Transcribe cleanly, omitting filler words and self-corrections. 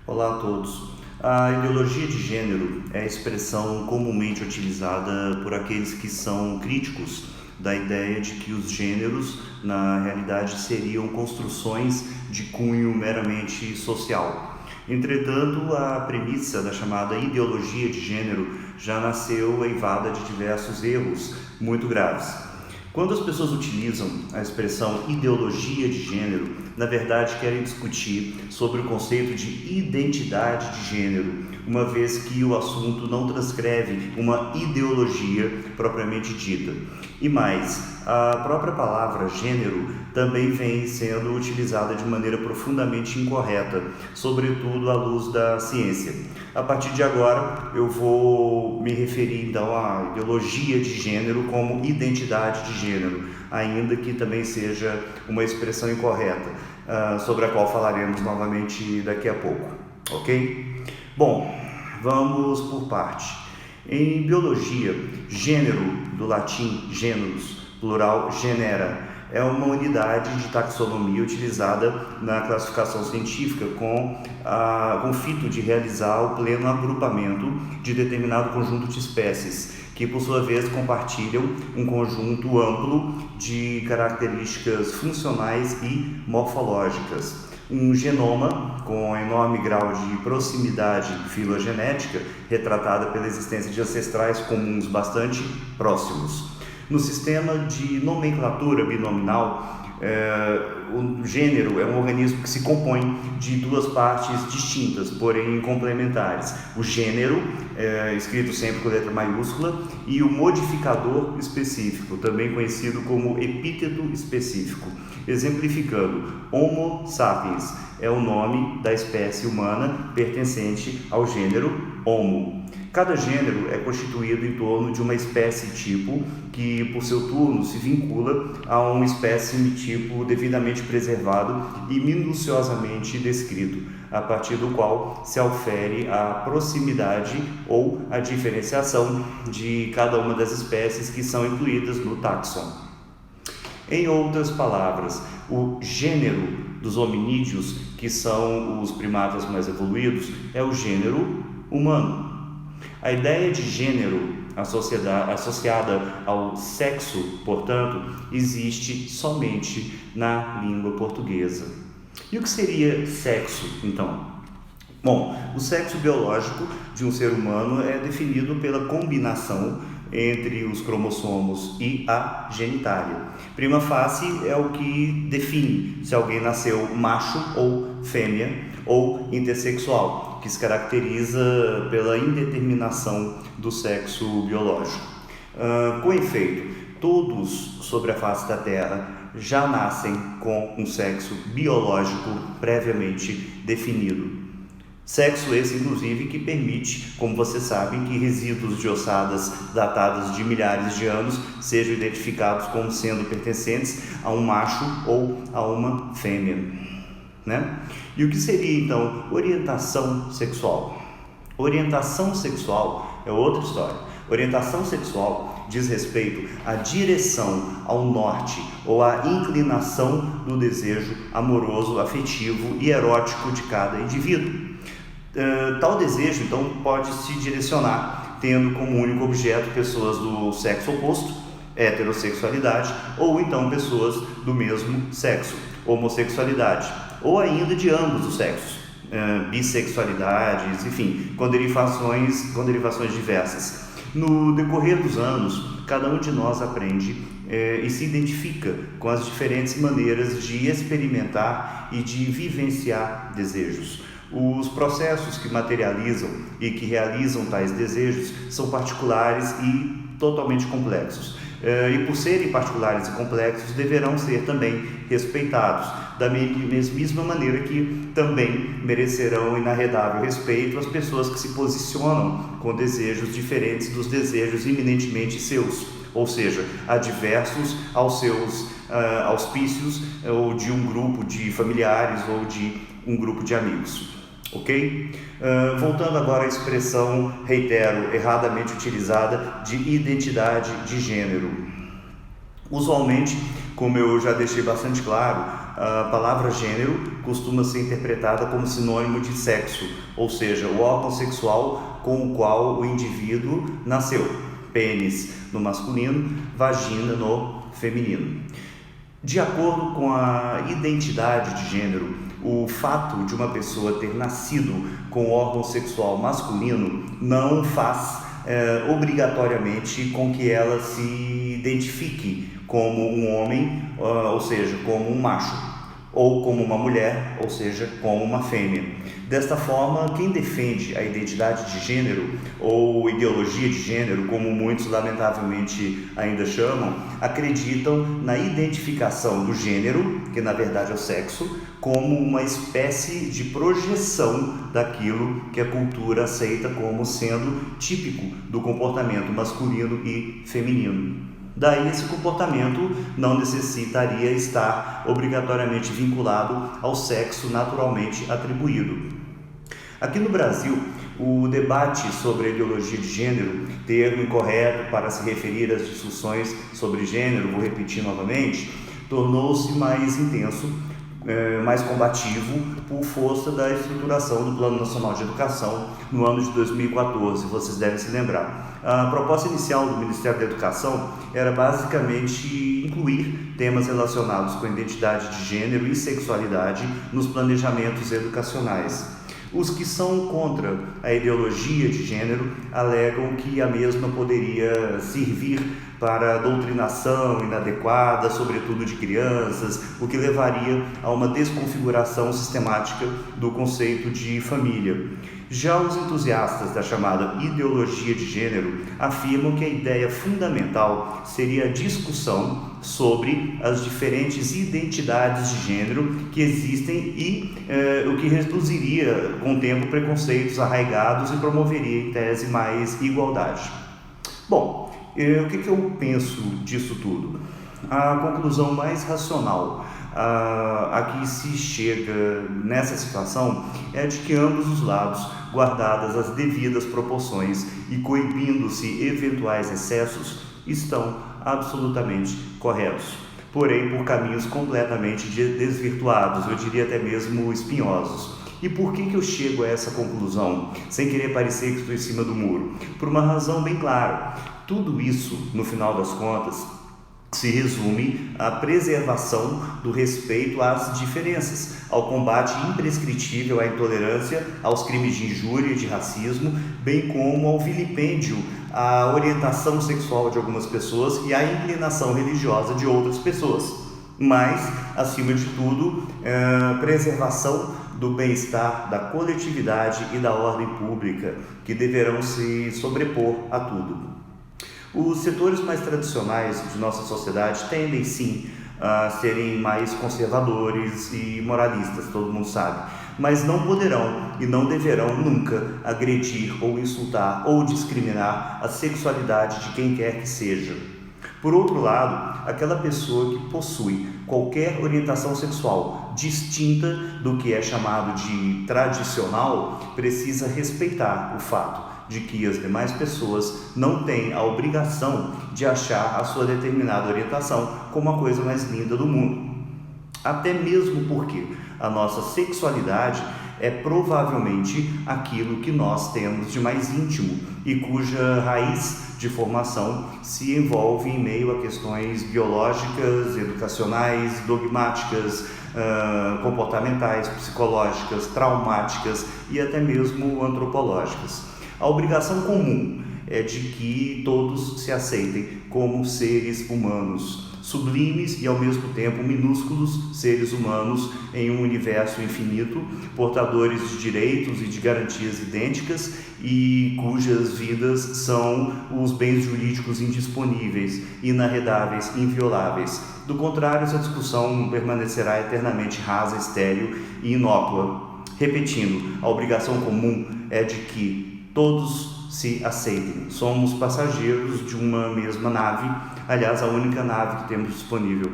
Olá a todos. A ideologia de gênero é a expressão comumente utilizada por aqueles que são críticos da ideia de que os gêneros, na realidade, seriam construções de cunho meramente social. Entretanto, a premissa da chamada ideologia de gênero já nasceu eivada de diversos erros muito graves. Quando as pessoas utilizam a expressão ideologia de gênero, na verdade querem discutir sobre o conceito de identidade de gênero, uma vez que o assunto não transcreve uma ideologia propriamente dita. E mais, a própria palavra gênero também vem sendo utilizada de maneira profundamente incorreta, sobretudo à luz da ciência. A partir de agora, eu vou me referir então à ideologia de gênero como identidade de gênero, ainda que também seja uma expressão incorreta, sobre a qual falaremos novamente daqui a pouco, ok? Bom, vamos por parte. Em biologia, gênero, do latim genus, plural genera, é uma unidade de taxonomia utilizada na classificação científica com o fito de realizar o pleno agrupamento de determinado conjunto de espécies, que por sua vez compartilham um conjunto amplo de características funcionais e morfológicas. Um genoma com enorme grau de proximidade filogenética, retratada pela existência de ancestrais comuns bastante próximos. No sistema de nomenclatura binominal, o gênero é um organismo que se compõe de duas partes distintas, porém complementares. O gênero, escrito sempre com letra maiúscula, e o modificador específico, também conhecido como epíteto específico. Exemplificando, Homo sapiens é o nome da espécie humana pertencente ao gênero Homo. Cada gênero é constituído em torno de uma espécie-tipo que, por seu turno, se vincula a um espécime-tipo devidamente preservado e minuciosamente descrito, a partir do qual se aufere a proximidade ou a diferenciação de cada uma das espécies que são incluídas no táxon. Em outras palavras, o gênero dos hominídeos, que são os primatas mais evoluídos, é o gênero humano. A ideia de gênero associada ao sexo, portanto, existe somente na língua portuguesa. E o que seria sexo, então? Bom, o sexo biológico de um ser humano é definido pela combinação entre os cromossomos e a genitália. Prima facie é o que define se alguém nasceu macho ou fêmea ou intersexual, que se caracteriza pela indeterminação do sexo biológico. Com efeito, todos sobre a face da Terra já nascem com um sexo biológico previamente definido. Sexo esse, inclusive, que permite, como vocês sabem, que resíduos de ossadas datadas de milhares de anos sejam identificados como sendo pertencentes a um macho ou a uma fêmea, né? E o que seria, então, orientação sexual? Orientação sexual é outra história. Orientação sexual diz respeito à direção, ao norte ou à inclinação do desejo amoroso, afetivo e erótico de cada indivíduo. Tal desejo, então, pode se direcionar tendo como único objeto pessoas do sexo oposto, heterossexualidade, ou então pessoas do mesmo sexo, homossexualidade, ou ainda de ambos os sexos, bissexualidades, enfim, com derivações diversas. No decorrer dos anos, cada um de nós aprende e se identifica com as diferentes maneiras de experimentar e de vivenciar desejos. Os processos que materializam e que realizam tais desejos são particulares e totalmente complexos. E por serem particulares e complexos, deverão ser também respeitados, da mesma maneira que também merecerão inarredável respeito as pessoas que se posicionam com desejos diferentes dos desejos eminentemente seus, ou seja, adversos aos seus auspícios ou de um grupo de familiares ou de um grupo de amigos. Ok? Voltando agora à expressão, reitero, erradamente utilizada, de identidade de gênero. Usualmente, como eu já deixei bastante claro, a palavra gênero costuma ser interpretada como sinônimo de sexo, ou seja, o órgão sexual com o qual o indivíduo nasceu. Pênis no masculino, vagina no feminino. De acordo com a identidade de gênero, o fato de uma pessoa ter nascido com o órgão sexual masculino não faz obrigatoriamente com que ela se identifique como um homem, ou seja, como um macho, ou como uma mulher, ou seja, como uma fêmea. Desta forma, quem defende a identidade de gênero ou ideologia de gênero, como muitos lamentavelmente ainda chamam, acreditam na identificação do gênero, que na verdade é o sexo, como uma espécie de projeção daquilo que a cultura aceita como sendo típico do comportamento masculino e feminino. Daí esse comportamento não necessitaria estar obrigatoriamente vinculado ao sexo naturalmente atribuído. Aqui no Brasil, o debate sobre a ideologia de gênero, termo incorreto para se referir às discussões sobre gênero, vou repetir novamente, tornou-se mais intenso, mais combativo por força da estruturação do Plano Nacional de Educação no ano de 2014, vocês devem se lembrar. A proposta inicial do Ministério da Educação era basicamente incluir temas relacionados com a identidade de gênero e sexualidade nos planejamentos educacionais. Os que são contra a ideologia de gênero alegam que a mesma poderia servir para a doutrinação inadequada, sobretudo de crianças, o que levaria a uma desconfiguração sistemática do conceito de família. Já os entusiastas da chamada ideologia de gênero afirmam que a ideia fundamental seria a discussão sobre as diferentes identidades de gênero que existem e o que reduziria com o tempo preconceitos arraigados e promoveria em tese mais igualdade. Bom, o que eu penso disso tudo? A conclusão mais racional a que se chega nessa situação é de que ambos os lados, guardadas as devidas proporções e coibindo-se eventuais excessos, estão absolutamente corretos, porém por caminhos completamente desvirtuados, eu diria até mesmo espinhosos. E por que eu chego a essa conclusão, sem querer parecer que estou em cima do muro? Por uma razão bem clara. Tudo isso, no final das contas, se resume à preservação do respeito às diferenças, ao combate imprescritível à intolerância, aos crimes de injúria e de racismo, bem como ao vilipêndio à orientação sexual de algumas pessoas e à inclinação religiosa de outras pessoas. Mas, acima de tudo, preservação do bem-estar da coletividade e da ordem pública, que deverão se sobrepor a tudo. Os setores mais tradicionais de nossa sociedade tendem sim a serem mais conservadores e moralistas, todo mundo sabe, mas não poderão e não deverão nunca agredir ou insultar ou discriminar a sexualidade de quem quer que seja. Por outro lado, aquela pessoa que possui qualquer orientação sexual distinta do que é chamado de tradicional precisa respeitar o fato de que as demais pessoas não têm a obrigação de achar a sua determinada orientação como a coisa mais linda do mundo. Até mesmo porque a nossa sexualidade é provavelmente aquilo que nós temos de mais íntimo e cuja raiz de formação se envolve em meio a questões biológicas, educacionais, dogmáticas, comportamentais, psicológicas, traumáticas e até mesmo antropológicas. A obrigação comum é de que todos se aceitem como seres humanos, sublimes e ao mesmo tempo minúsculos seres humanos em um universo infinito, portadores de direitos e de garantias idênticas e cujas vidas são os bens jurídicos indisponíveis, inarredáveis, invioláveis. Do contrário, essa discussão permanecerá eternamente rasa, estéril e inócua. Repetindo, a obrigação comum é de que todos se aceitem. Somos passageiros de uma mesma nave, aliás, a única nave que temos disponível.